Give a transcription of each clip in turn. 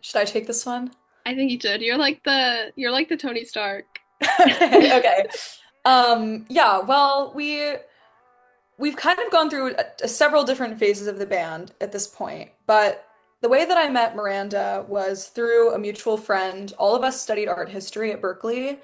Should I take this one? I think you should. You're like the Tony Stark. Okay, okay. Yeah, well, we've kind of gone through several different phases of the band at this point, but the way that I met Miranda was through a mutual friend. All of us studied art history at Berkeley,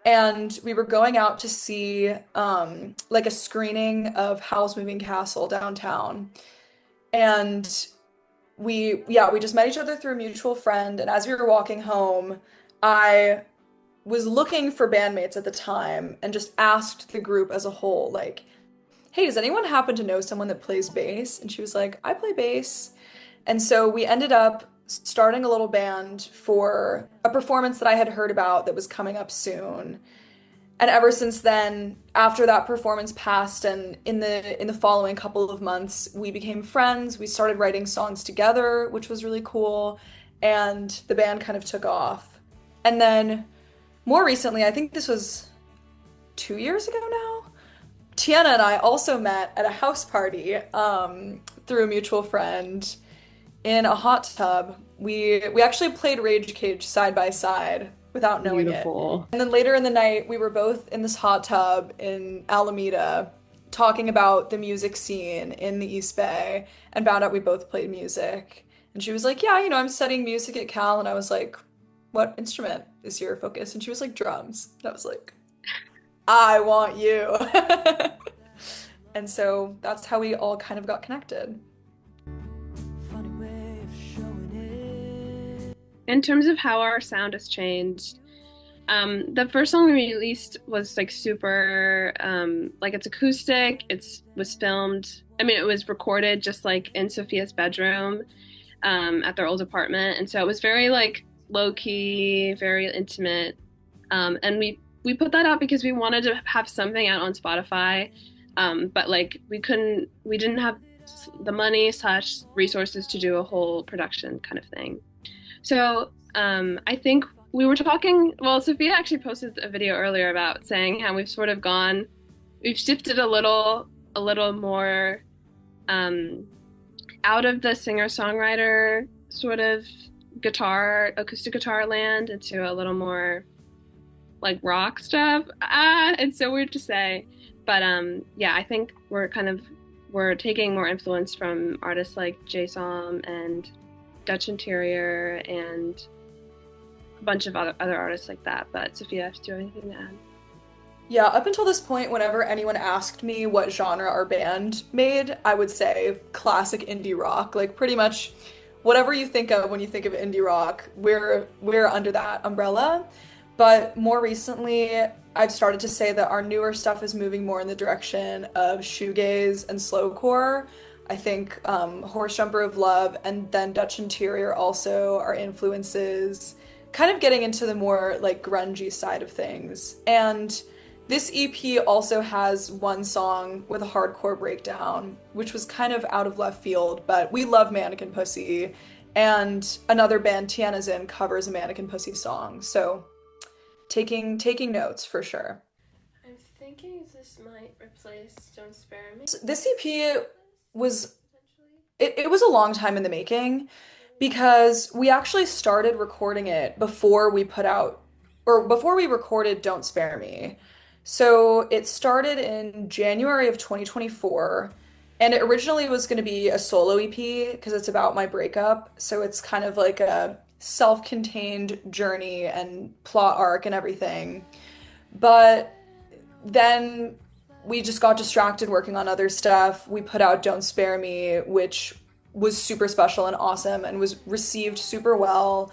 and we were going out to see like a screening of Howl's Moving Castle downtown. And we just met each other through a mutual friend, and as we were walking home, I was looking for bandmates at the time and just asked the group as a whole, like, hey, does anyone happen to know someone that plays bass? And she was like, I play bass. And so we ended up starting a little band for a performance that I had heard about that was coming up soon. And ever since then, after that performance passed and in the following couple of months, we became friends. We started writing songs together, which was really cool, and the band kind of took off. And then more recently, I think this was 2 years ago now, Tiana and I also met at a house party through a mutual friend in a hot tub. We actually played Rage Cage side by side without knowing it. Beautiful. And then later in the night, we were both in this hot tub in Alameda talking about the music scene in the East Bay and found out we both played music. And she was like, "Yeah, I'm studying music at Cal." And I was like, "What instrument is your focus?" And she was like, "Drums." And I was like, "I want you." And so that's how we all kind of got connected. In terms of how our sound has changed, the first song we released was like super, like it's acoustic. It's was filmed. I mean, it was recorded just like in Sophia's bedroom, at their old apartment, and so it was very like low key, very intimate. And we put that out because we wanted to have something out on Spotify, but like we didn't have the money slash resources to do a whole production kind of thing. So I think we were talking. Well, Sophia actually posted a video earlier about saying how we've shifted a little more um, out of the singer-songwriter sort of acoustic guitar land into a little more like rock stuff. It's so weird to say, but yeah, I think we're taking more influence from artists like Jay Som and Dutch Interior and a bunch of other artists like that. But Sophia, do you have anything to add? Yeah, up until this point, whenever anyone asked me what genre our band made, I would say classic indie rock. Like pretty much whatever you think of when you think of indie rock, we're under that umbrella. But more recently, I've started to say that our newer stuff is moving more in the direction of shoegaze and slowcore. I think Horse Jumper of Love and then Dutch Interior also are influences, kind of getting into the more like grungy side of things. And this EP also has one song with a hardcore breakdown, which was kind of out of left field, but we love Mannequin Pussy, and another band, Tiana's In, covers a Mannequin Pussy song. So taking notes for sure. I'm thinking this might replace Don't Spare Me. So this EP was it was a long time in the making because we actually started recording it before we put out or before we recorded Don't Spare Me. So it started in January of 2024, and it originally was going to be a solo EP because it's about my breakup. So it's kind of like a self-contained journey and plot arc and everything. But then we just got distracted working on other stuff. We put out Don't Spare Me, which was super special and awesome and was received super well.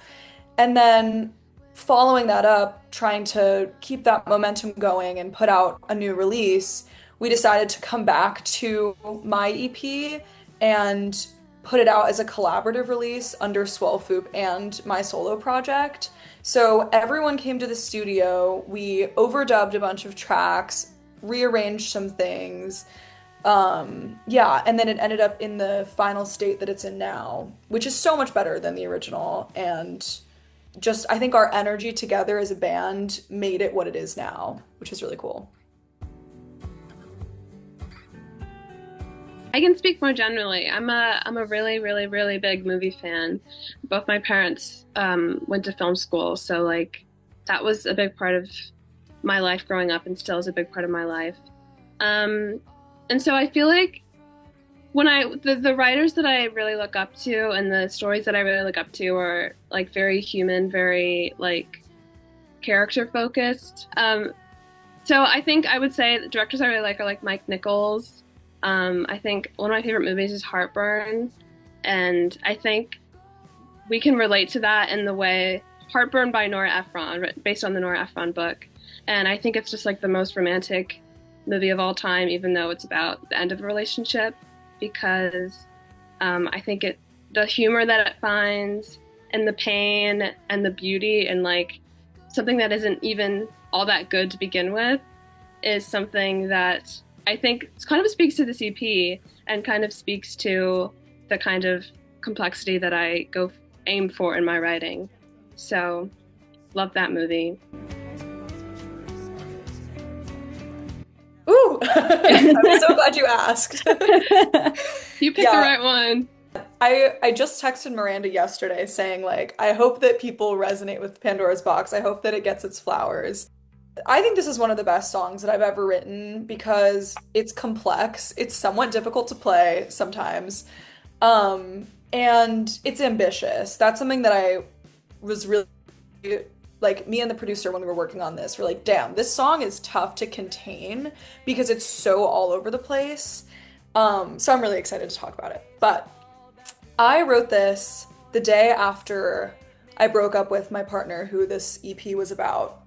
And then following that up, trying to keep that momentum going and put out a new release, we decided to come back to my EP and put it out as a collaborative release under SWELL FOOP and my solo project. So everyone came to the studio, we overdubbed a bunch of tracks, rearranged some things. Yeah, and then it ended up in the final state that it's in now, which is so much better than the original. And just, I think our energy together as a band made it what it is now, which is really cool. I can speak more generally. I'm a really, really, really big movie fan. Both my parents went to film school, so like that was a big part of my life growing up and still is a big part of my life. Um, and so I feel like when the writers that I really look up to and the stories that I really look up to are like very human, very like character focused. So I think I would say the directors I really like are like Mike Nichols. I think one of my favorite movies is Heartburn, and I think we can relate to that in the way Heartburn by Nora Ephron, based on the Nora Ephron book. And I think it's just like the most romantic movie of all time, even though it's about the end of a relationship, because I think the humor that it finds and the pain and the beauty and like something that isn't even all that good to begin with is something that I think kind of speaks to the CP and kind of speaks to the kind of complexity that I go aim for in my writing. So, love that movie. Ooh, I'm so glad you asked. You picked the Yeah, right one. I just texted Miranda yesterday saying like I hope that people resonate with Pandora's Box. I hope that it gets its flowers. I think this is one of the best songs that I've ever written because it's complex. It's somewhat difficult to play sometimes. And it's ambitious. That's something that I was really like me and the producer when we were working on this, we're like, damn, this song is tough to contain because it's so all over the place. So I'm really excited to talk about it. But I wrote this the day after I broke up with my partner who this EP was about.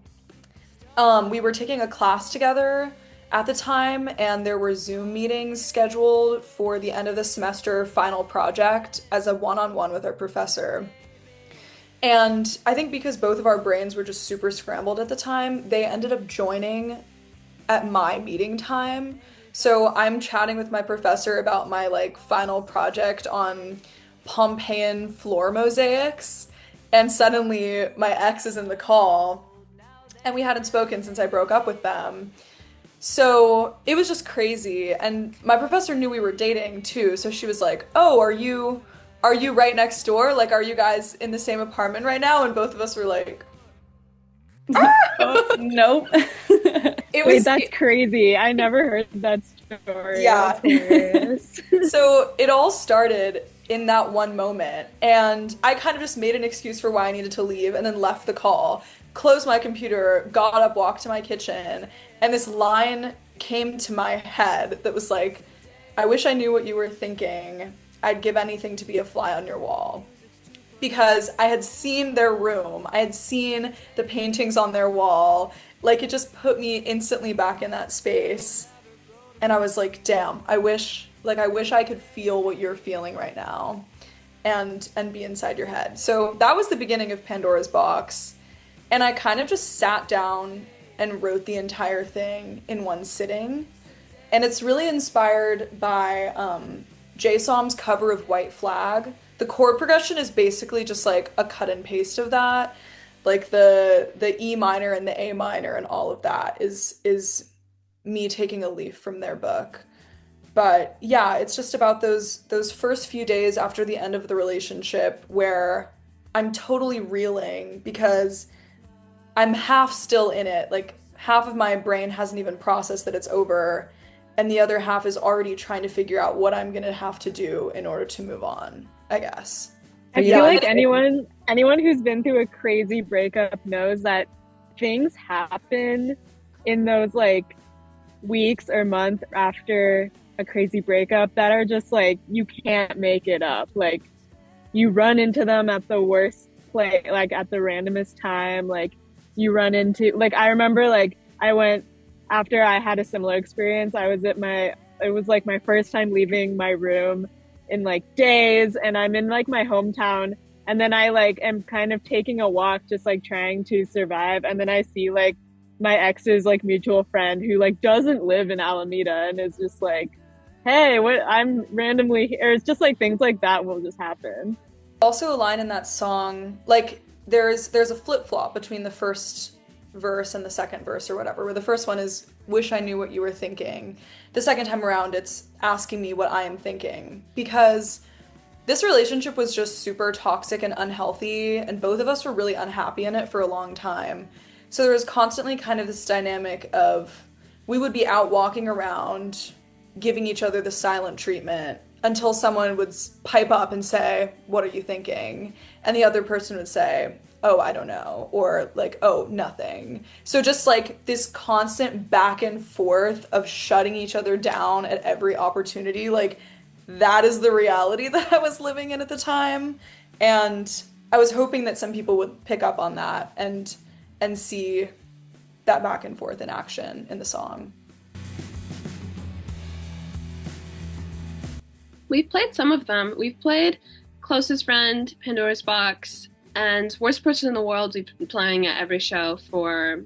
We were taking a class together at the time, and there were Zoom meetings scheduled for the end of the semester final project as a one-on-one with our professor. And I think because both of our brains were just super scrambled at the time, they ended up joining at my meeting time. So I'm chatting with my professor about my like final project on Pompeian floor mosaics, and suddenly my ex is in the call, and we hadn't spoken since I broke up with them. So it was just crazy. And my professor knew we were dating too. So she was like, "Oh, are you right next door? Like are you guys in the same apartment right now?" And both of us were like, Oh, nope. it Wait, was that's crazy. I never heard that story. yeah. That's hilarious. So it all started in that one moment, and I kind of just made an excuse for why I needed to leave and then left the call, closed my computer, got up, walked to my kitchen, and this line came to my head that was like, "I wish I knew what you were thinking. I'd give anything to be a fly on your wall." Because I had seen their room, I had seen the paintings on their wall, like it just put me instantly back in that space. And I was like, damn, I wish I could feel what you're feeling right now and be inside your head. So that was the beginning of Pandora's Box. And I kind of just sat down and wrote the entire thing in one sitting. And it's really inspired by Jay Som's cover of White Flag. The chord progression is basically just like a cut and paste of that. Like the E minor and the A minor and all of that is me taking a leaf from their book. But yeah, it's just about those first few days after the end of the relationship where I'm totally reeling because I'm half still in it. Like half of my brain hasn't even processed that it's over, and the other half is already trying to figure out what I'm gonna have to do in order to move on, I guess. I But feel yeah, like anyone who's been through a crazy breakup knows that things happen in those like weeks or months after a crazy breakup that are just like you can't make it up. Like you run into them at the worst place, like at the randomest time. Like you run into like I remember like I went after I had a similar experience. It was like my first time leaving my room in like days, and I'm in like my hometown, and then I like am kind of taking a walk just like trying to survive, and then I see like my ex's like mutual friend who like doesn't live in Alameda and is just like, hey, what, I'm randomly here. It's just like things like that will just happen. also a line in that song, like there's a flip-flop between the first verse and the second verse or whatever, where the first one is wish I knew what you were thinking. The second time around, it's asking me what I am thinking. Because this relationship was just super toxic and unhealthy, and both of us were really unhappy in it for a long time. So there was constantly kind of this dynamic of we would be out walking around giving each other the silent treatment until someone would pipe up and say, "What are you thinking?" And the other person would say, "Oh, I don't know," or like, "Oh, nothing." So just like this constant back and forth of shutting each other down at every opportunity, like that is the reality that I was living in at the time. And I was hoping that some people would pick up on that and see that back and forth in action in the song. We've played some of them. We've played Closest Friend, Pandora's Box, and Worst Person in the World. We've been playing at every show for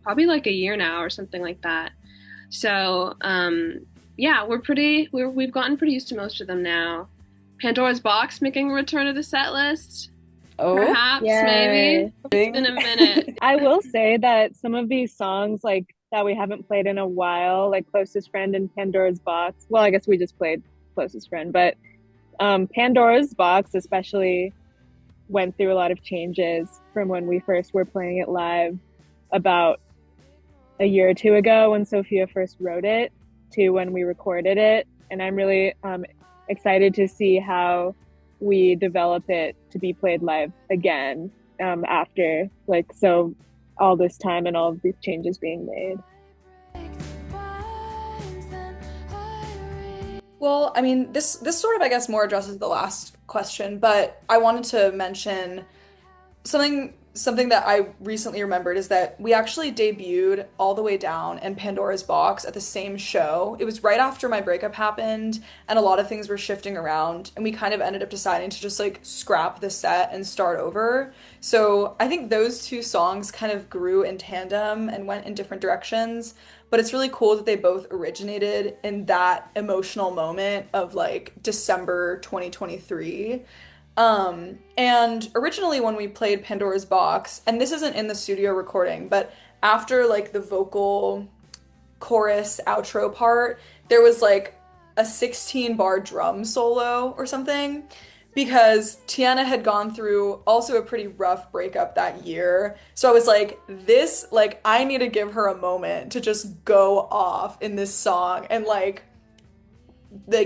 probably like a year now or something like that. So, yeah, we've gotten pretty used to most of them now. Pandora's Box making a return to the set list. Oh, perhaps, yeah. maybe. It's been a minute. I will say that some of these songs, like that we haven't played in a while, like Closest Friend and Pandora's Box. Well, I guess we just played Closest Friend, but Pandora's Box especially went through a lot of changes from when we first were playing it live about a year or two ago when Sophia first wrote it to when we recorded it. And I'm really excited to see how we develop it to be played live again after like so all this time and all of these changes being made. well, I mean, this sort of, I guess, more addresses the last question, but I wanted to mention something that I recently remembered is that we actually debuted All the Way Down and Pandora's Box at the same show. It was right after my breakup happened and a lot of things were shifting around and we kind of ended up deciding to just like scrap the set and start over. So I think those two songs kind of grew in tandem and went in different directions, but it's really cool that they both originated in that emotional moment of like December 2023. And originally when we played Pandora's Box, and this isn't in the studio recording, but after like the vocal chorus outro part, there was like a 16 bar drum solo or something because Tiana had gone through also a pretty rough breakup that year. So I was like, this, like, I need to give her a moment to just go off in this song and like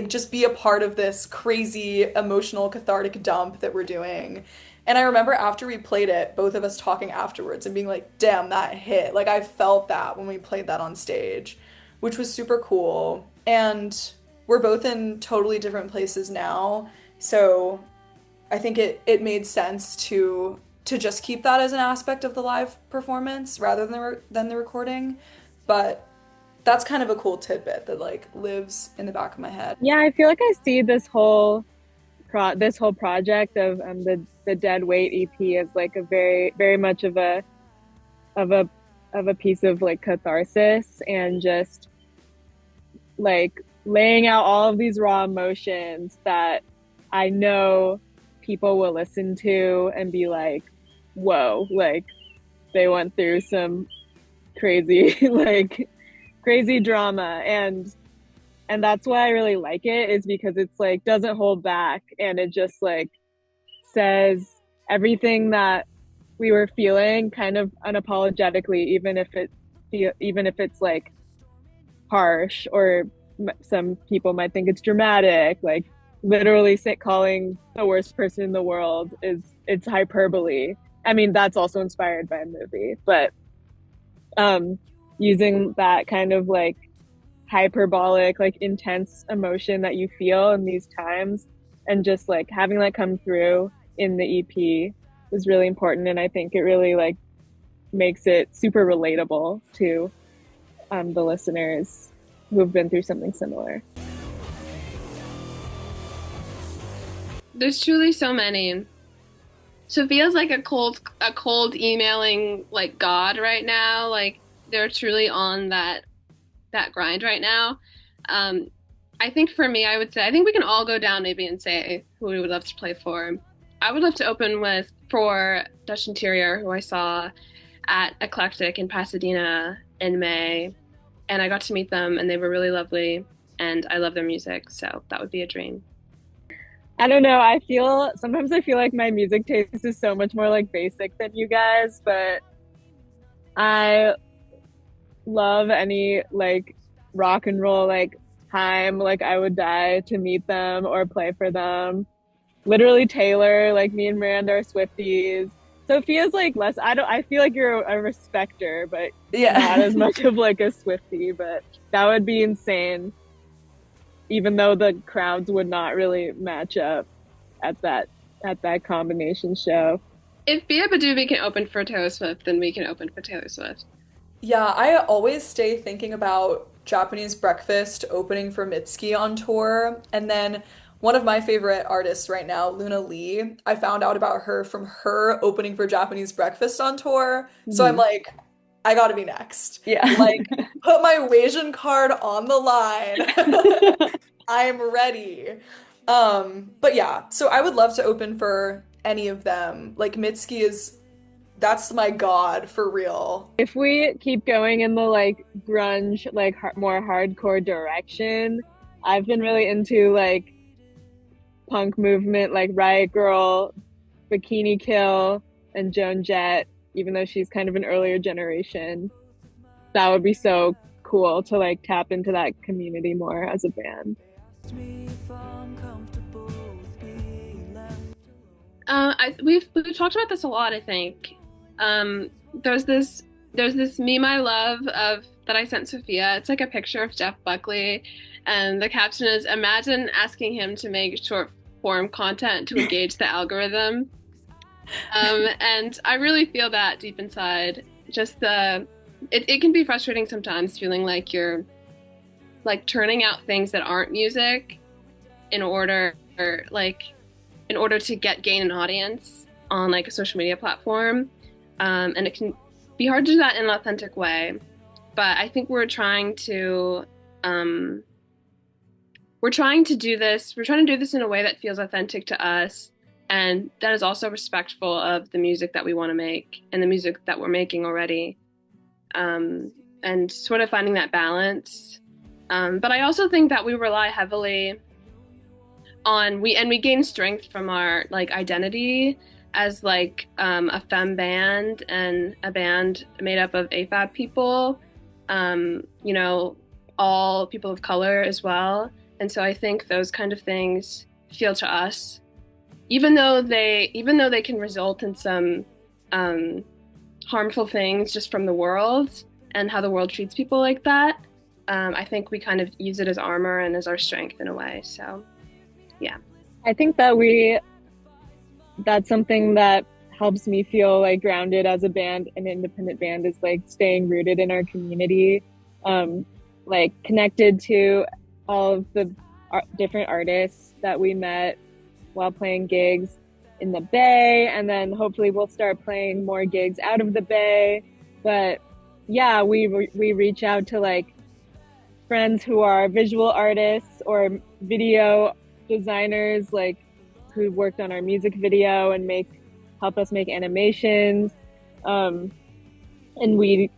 just be a part of this crazy emotional cathartic dump that we're doing. And I remember after we played it, both of us talking afterwards and being like, damn, that hit. Like I felt that when we played that on stage, which was super cool. And we're both in totally different places now. So I think it made sense to just keep that as an aspect of the live performance rather than the recording. But that's kind of a cool tidbit that like lives in the back of my head. Yeah, I feel like I see this whole project of the Dead Weight EP as like a very much of a piece of like catharsis and just like laying out all of these raw emotions that I know people will listen to and be like, whoa, like they went through some crazy like crazy drama, and that's why I really like it, is because it's like doesn't hold back and it just like says everything that we were feeling kind of unapologetically, even if it's like harsh or some people might think it's dramatic. Like literally calling the worst person in the world it's hyperbole. I mean, that's also inspired by a movie, but using that kind of like hyperbolic, like intense emotion that you feel in these times and just like having that come through in the EP is really important. And I think it really like makes it super relatable to the listeners who have been through something similar. There's truly so many. Sophia's like a cold emailing like God right now. Like they're truly on that grind right now. I think for me, I would say I think we can all go down maybe and say who we would love to play for. I would love to open for Dutch Interior, who I saw at Eclectic in Pasadena in May, and I got to meet them, and they were really lovely, and I love their music, so that would be a dream. I don't know. Sometimes I feel like my music taste is so much more like basic than you guys, but I love any like rock and roll like time. Like I would die to meet them or play for them. Literally Taylor, like me and Miranda are Swifties. Sophia's like less. I feel like you're a respecter, but not Yeah. as much of like a Swiftie. But that would be insane, even though the crowds would not really match up at that combination show. If Bia Badoobie can open for Taylor Swift, then we can open for Taylor Swift. Yeah, I always stay thinking about Japanese Breakfast opening for Mitski on tour. And then one of my favorite artists right now, Luna Lee, I found out about her from her opening for Japanese Breakfast on tour. So I'm Mhm. like, I gotta be next. Yeah. Like, put my Wasian card on the line. I'm ready. But yeah, so I would love to open for any of them. Like Mitski is that's my god for real. If we keep going in the like grunge, like more hardcore direction, I've been really into like punk movement, like Riot Girl, Bikini Kill, and Joan Jett, even though she's kind of an earlier generation. That would be so cool to like tap into that community more as a band. We've talked about this a lot, I think. Um, there's this meme I love of that I sent Sophia. It's like a picture of Jeff Buckley, and the caption is, "Imagine asking him to make short form content to engage the algorithm." And I really feel that deep inside. Just it can be frustrating sometimes, feeling like you're like turning out things that aren't music in order, or like in order to gain an audience on like a social media platform, and it can be hard to do that in an authentic way. But I think um, we're trying to do this. We're trying to do this in a way that feels authentic to us, and that is also respectful of the music that we want to make and the music that we're making already, and sort of finding that balance. But I also think that we rely heavily we gain strength from our like identity as like a femme band and a band made up of AFAB people, you know, all people of color as well. And so I think those kind of things feel to us, even though they can result in some harmful things just from the world and how the world treats people like that. I think we kind of use it as armor and as our strength in a way. So yeah. I think that's something that helps me feel like grounded as a band, an independent band, is like staying rooted in our community, like connected to all of the different artists that we met while playing gigs in the Bay, and then hopefully we'll start playing more gigs out of the Bay. But yeah, we reach out to like friends who are visual artists or video designers, like who worked on our music video and help us make animations. And we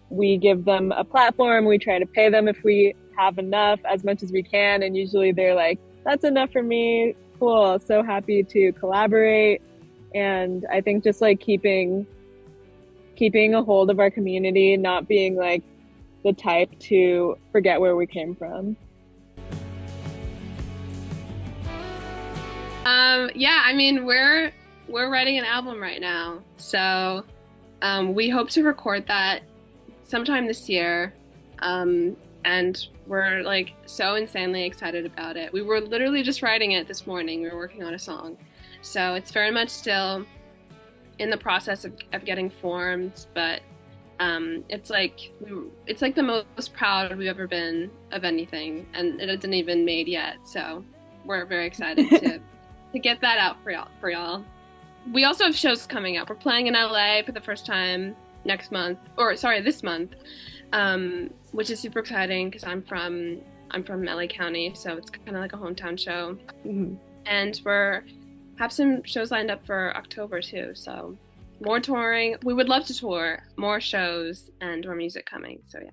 give them a platform. We try to pay them if we have enough, as much as we can, and usually they're like, that's enough for me. Cool. So happy to collaborate. And I think just like keeping a hold of our community, not being like the type to forget where we came from. Yeah, I mean we're writing an album right now, so we hope to record that sometime this year, and we're like so insanely excited about it. We were literally just writing it this morning. We were working on a song, so it's very much still in the process of getting formed, but it's like the most proud we've ever been of anything, and it isn't even made yet. So we're very excited to get that out for y'all. We also have shows coming up. We're playing in LA for the first time this month, which is super exciting because I'm from LA County, so it's kind of like a hometown show. Mm-hmm. And have some shows lined up for October too. So more touring. We would love to tour, more shows, and more music coming. So yeah.